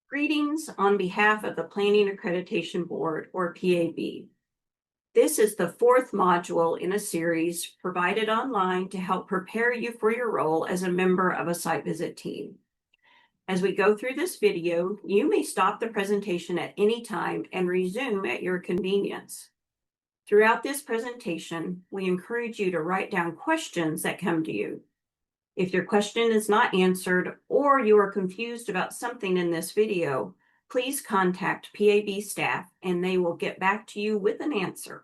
Greetings on behalf of the Planning Accreditation Board, or PAB. This is the fourth module in a series provided online to help prepare you for your role as a member of a site visit team. As we go through this video, you may stop the presentation at any time and resume at your convenience. Throughout this presentation, we encourage you to write down questions that come to you. If your question is not answered or you are confused about something in this video, please contact PAB staff and they will get back to you with an answer.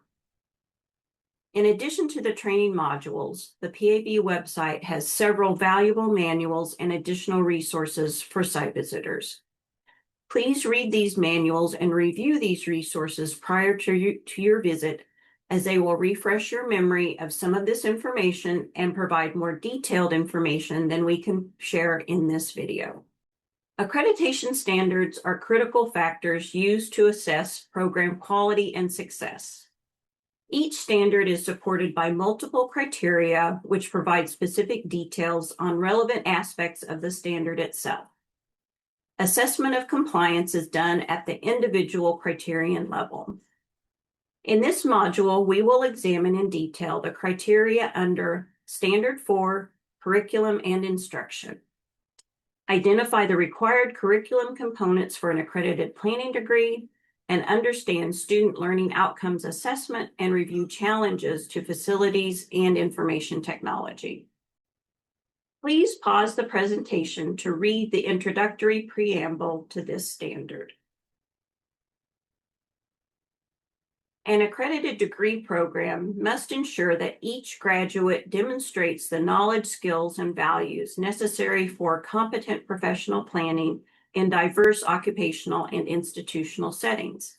In addition to the training modules, the PAB website has several valuable manuals and additional resources for site visitors. Please read these manuals and review these resources prior to your visit, as they will refresh your memory of some of this information and provide more detailed information than we can share in this video. Accreditation standards are critical factors used to assess program quality and success. Each standard is supported by multiple criteria, which provide specific details on relevant aspects of the standard itself. Assessment of compliance is done at the individual criterion level. In this module, we will examine in detail the criteria under Standard 4, Curriculum and Instruction. Identify the required curriculum components for an accredited planning degree, and understand student learning outcomes assessment and review challenges to facilities and information technology. Please pause the presentation to read the introductory preamble to this standard. An accredited degree program must ensure that each graduate demonstrates the knowledge, skills, and values necessary for competent professional planning in diverse occupational and institutional settings.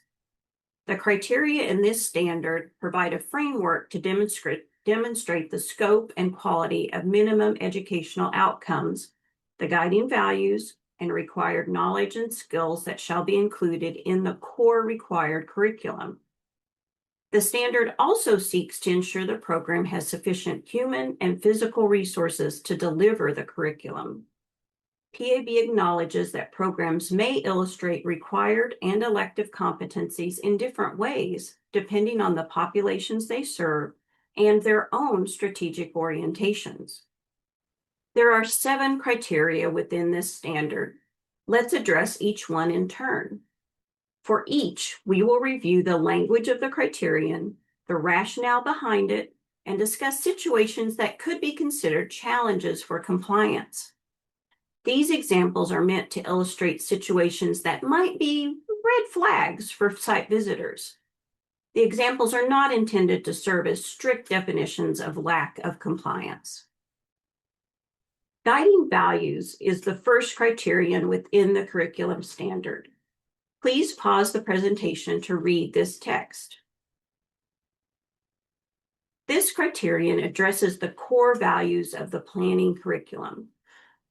The criteria in this standard provide a framework to demonstrate the scope and quality of minimum educational outcomes, the guiding values, and required knowledge and skills that shall be included in the core required curriculum. The standard also seeks to ensure the program has sufficient human and physical resources to deliver the curriculum. PAB acknowledges that programs may illustrate required and elective competencies in different ways, depending on the populations they serve and their own strategic orientations. There are 7 criteria within this standard. Let's address each one in turn. For each, we will review the language of the criterion, the rationale behind it, and discuss situations that could be considered challenges for compliance. These examples are meant to illustrate situations that might be red flags for site visitors. The examples are not intended to serve as strict definitions of lack of compliance. Guiding values is the first criterion within the curriculum standard. Please pause the presentation to read this text. This criterion addresses the core values of the planning curriculum.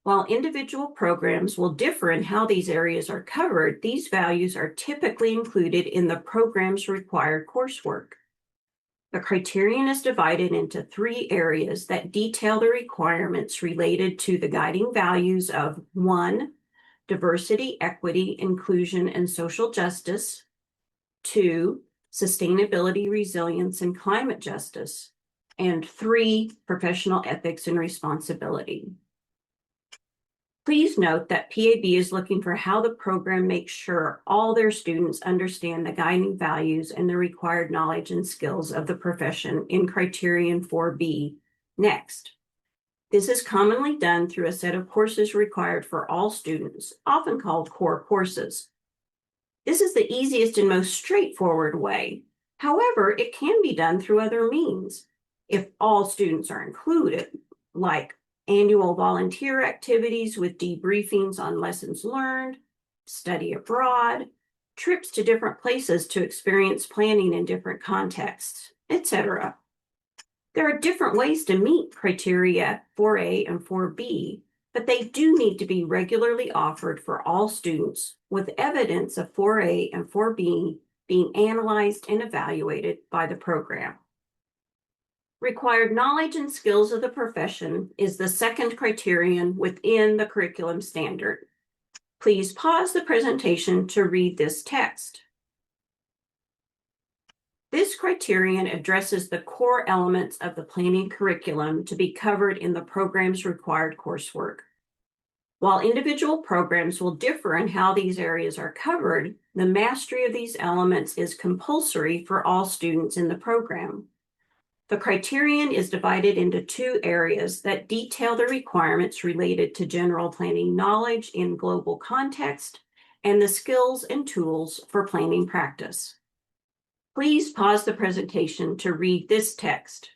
While individual programs will differ in how these areas are covered, these values are typically included in the program's required coursework. The criterion is divided into 3 areas that detail the requirements related to the guiding values of 1, diversity, equity, inclusion, and social justice. 2, sustainability, resilience, and climate justice. And 3, professional ethics and responsibility. Please note that PAB is looking for how the program makes sure all their students understand the guiding values and the required knowledge and skills of the profession in Criterion 4B. Next. This is commonly done through a set of courses required for all students, often called core courses. This is the easiest and most straightforward way. However, it can be done through other means. If all students are included, like annual volunteer activities with debriefings on lessons learned, study abroad, trips to different places to experience planning in different contexts, etc. There are different ways to meet criteria 4A and 4B, but they do need to be regularly offered for all students, with evidence of 4A and 4B being analyzed and evaluated by the program. Required knowledge and skills of the profession is the second criterion within the curriculum standard. Please pause the presentation to read this text. This criterion addresses the core elements of the planning curriculum to be covered in the program's required coursework. While individual programs will differ in how these areas are covered, the mastery of these elements is compulsory for all students in the program. The criterion is divided into two areas that detail the requirements related to general planning knowledge in global context and the skills and tools for planning practice. Please pause the presentation to read this text.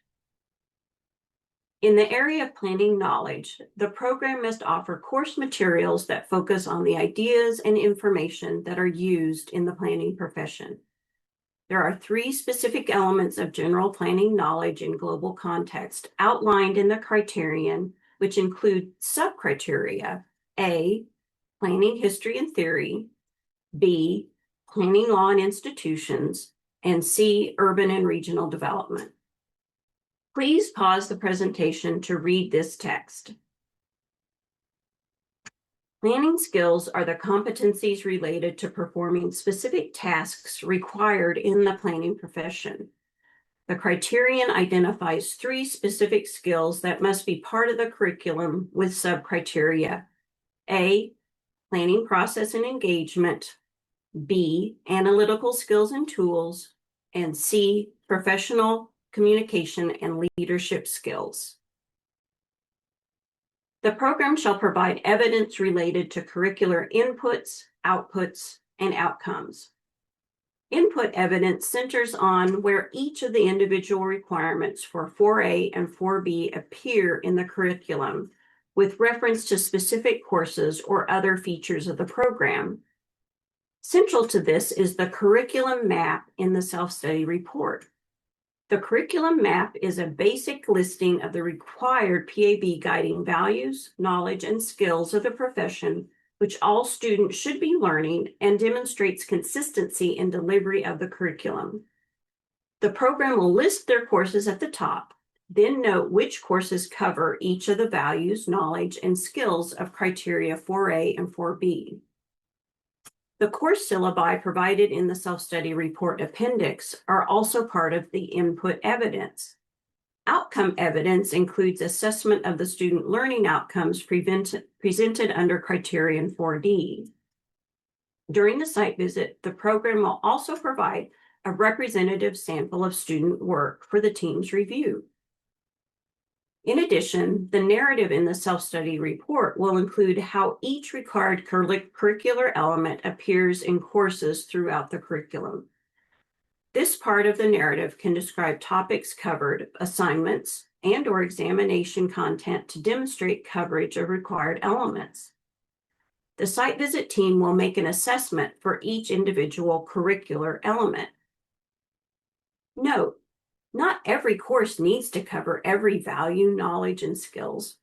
In the area of planning knowledge, the program must offer course materials that focus on the ideas and information that are used in the planning profession. There are three specific elements of general planning knowledge in global context outlined in the criterion, which include sub-criteria: A, planning history and theory; B, planning law and institutions; and C, urban and regional development. Please pause the presentation to read this text. Planning skills are the competencies related to performing specific tasks required in the planning profession. The criterion identifies three specific skills that must be part of the curriculum with sub-criteria: A, planning process and engagement; B, analytical skills and tools; and C, professional communication and leadership skills. The program shall provide evidence related to curricular inputs, outputs, and outcomes. Input evidence centers on where each of the individual requirements for 4A and 4B appear in the curriculum, with reference to specific courses or other features of the program. Central to this is the curriculum map in the self-study report. The curriculum map is a basic listing of the required PAB guiding values, knowledge, and skills of the profession, which all students should be learning, and demonstrates consistency in delivery of the curriculum. The program will list their courses at the top, then note which courses cover each of the values, knowledge, and skills of criteria 4A and 4B. The course syllabi provided in the self-study report appendix are also part of the input evidence. Outcome evidence includes assessment of the student learning outcomes presented under criterion 4D. During the site visit, the program will also provide a representative sample of student work for the team's review. In addition, the narrative in the self-study report will include how each required curricular element appears in courses throughout the curriculum. This part of the narrative can describe topics covered, assignments, and/or examination content to demonstrate coverage of required elements. The site visit team will make an assessment for each individual curricular element. Note: not every course needs to cover every value, knowledge, and skills.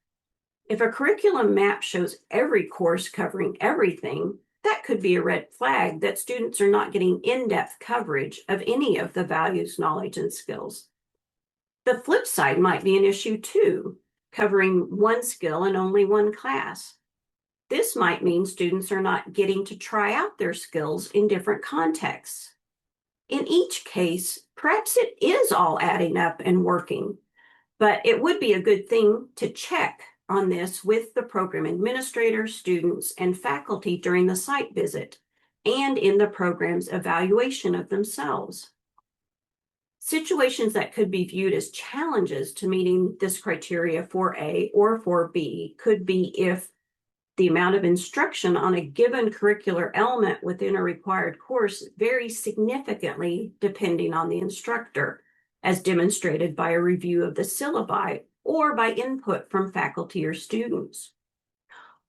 If a curriculum map shows every course covering everything, that could be a red flag that students are not getting in-depth coverage of any of the values, knowledge, and skills. The flip side might be an issue too, covering one skill in only one class. This might mean students are not getting to try out their skills in different contexts. In each case, perhaps it is all adding up and working, but it would be a good thing to check on this with the program administrator, students, and faculty during the site visit and in the program's evaluation of themselves. Situations that could be viewed as challenges to meeting this criteria 4A or 4B could be if the amount of instruction on a given curricular element within a required course varies significantly depending on the instructor, as demonstrated by a review of the syllabi or by input from faculty or students.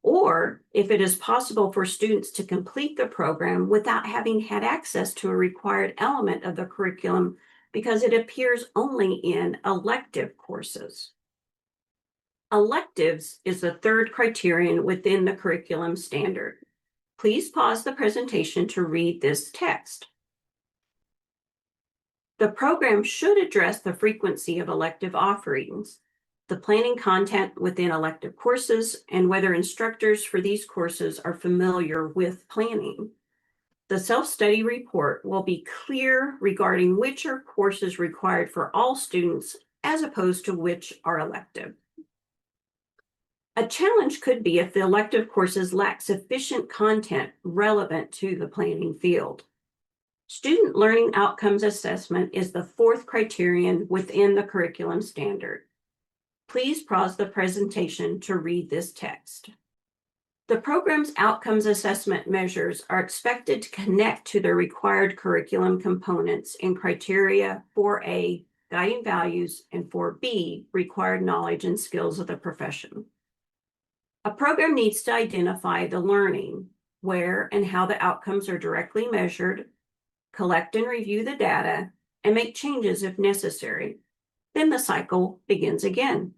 Or if it is possible for students to complete the program without having had access to a required element of the curriculum because it appears only in elective courses. Electives is the third criterion within the curriculum standard. Please pause the presentation to read this text. The program should address the frequency of elective offerings. the planning content within elective courses, and whether instructors for these courses are familiar with planning. The self-study report will be clear regarding which are courses required for all students as opposed to which are elective. A challenge could be if the elective courses lack sufficient content relevant to the planning field. Student Learning Outcomes Assessment is the fourth criterion within the curriculum standard. Please pause the presentation to read this text. The program's outcomes assessment measures are expected to connect to the required curriculum components in criteria 4A, guiding values, and 4B, required knowledge and skills of the profession. A program needs to identify the learning, where and how the outcomes are directly measured, collect and review the data, and make changes if necessary. Then the cycle begins again.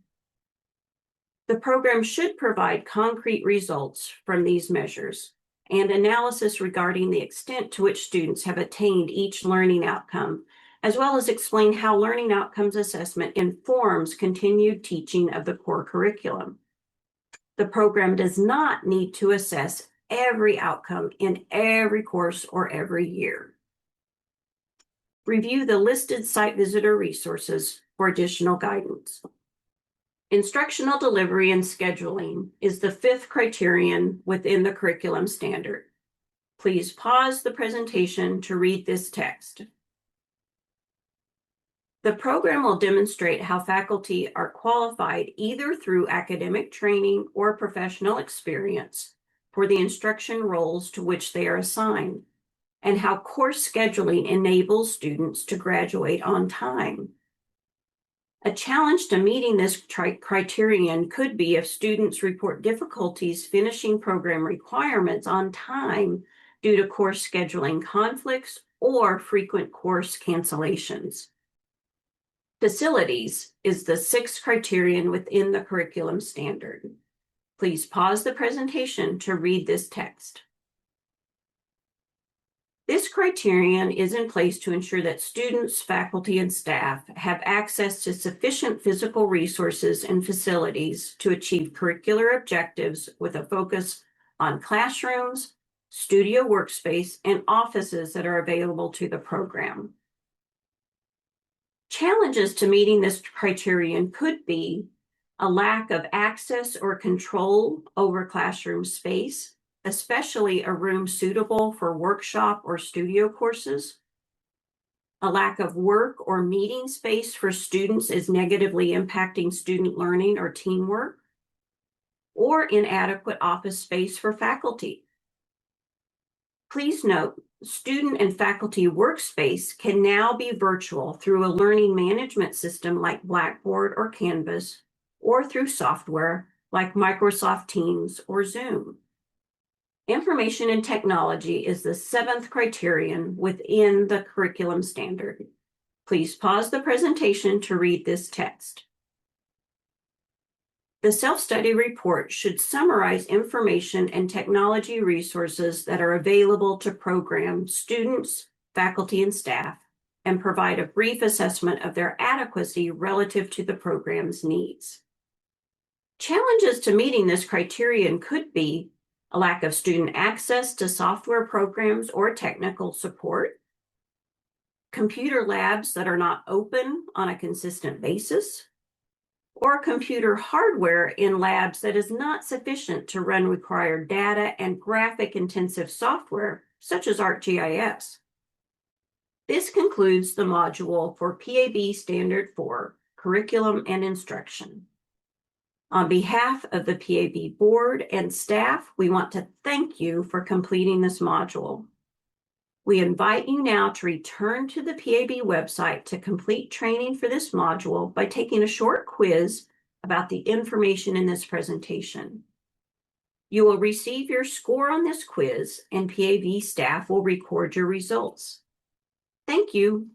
The program should provide concrete results from these measures and analysis regarding the extent to which students have attained each learning outcome, as well as explain how learning outcomes assessment informs continued teaching of the core curriculum. The program does not need to assess every outcome in every course or every year. Review the listed site visitor resources for additional guidance. Instructional delivery and scheduling is the fifth criterion within the curriculum standard. Please pause the presentation to read this text. The program will demonstrate how faculty are qualified either through academic training or professional experience for the instruction roles to which they are assigned, and how course scheduling enables students to graduate on time. A challenge to meeting this criterion could be if students report difficulties finishing program requirements on time due to course scheduling conflicts or frequent course cancellations. Facilities is the sixth criterion within the curriculum standard. Please pause the presentation to read this text. This criterion is in place to ensure that students, faculty, and staff have access to sufficient physical resources and facilities to achieve curricular objectives with a focus on classrooms, studio workspace, and offices that are available to the program. Challenges to meeting this criterion could be a lack of access or control over classroom space, especially a room suitable for workshop or studio courses. A lack of work or meeting space for students is negatively impacting student learning or teamwork, or inadequate office space for faculty. Please note, student and faculty workspace can now be virtual through a learning management system like Blackboard or Canvas, or through software like Microsoft Teams or Zoom. Information and technology is the seventh criterion within the curriculum standard. Please pause the presentation to read this text. The self-study report should summarize information and technology resources that are available to program students, faculty, and staff, and provide a brief assessment of their adequacy relative to the program's needs. Challenges to meeting this criterion could be a lack of student access to software programs or technical support, computer labs that are not open on a consistent basis, or computer hardware in labs that is not sufficient to run required data and graphic-intensive software, such as ArcGIS. This concludes the module for PAB Standard 4, Curriculum and Instruction. On behalf of the PAB board and staff, we want to thank you for completing this module. We invite you now to return to the PAB website to complete training for this module by taking a short quiz about the information in this presentation. You will receive your score on this quiz, and PAB staff will record your results. Thank you.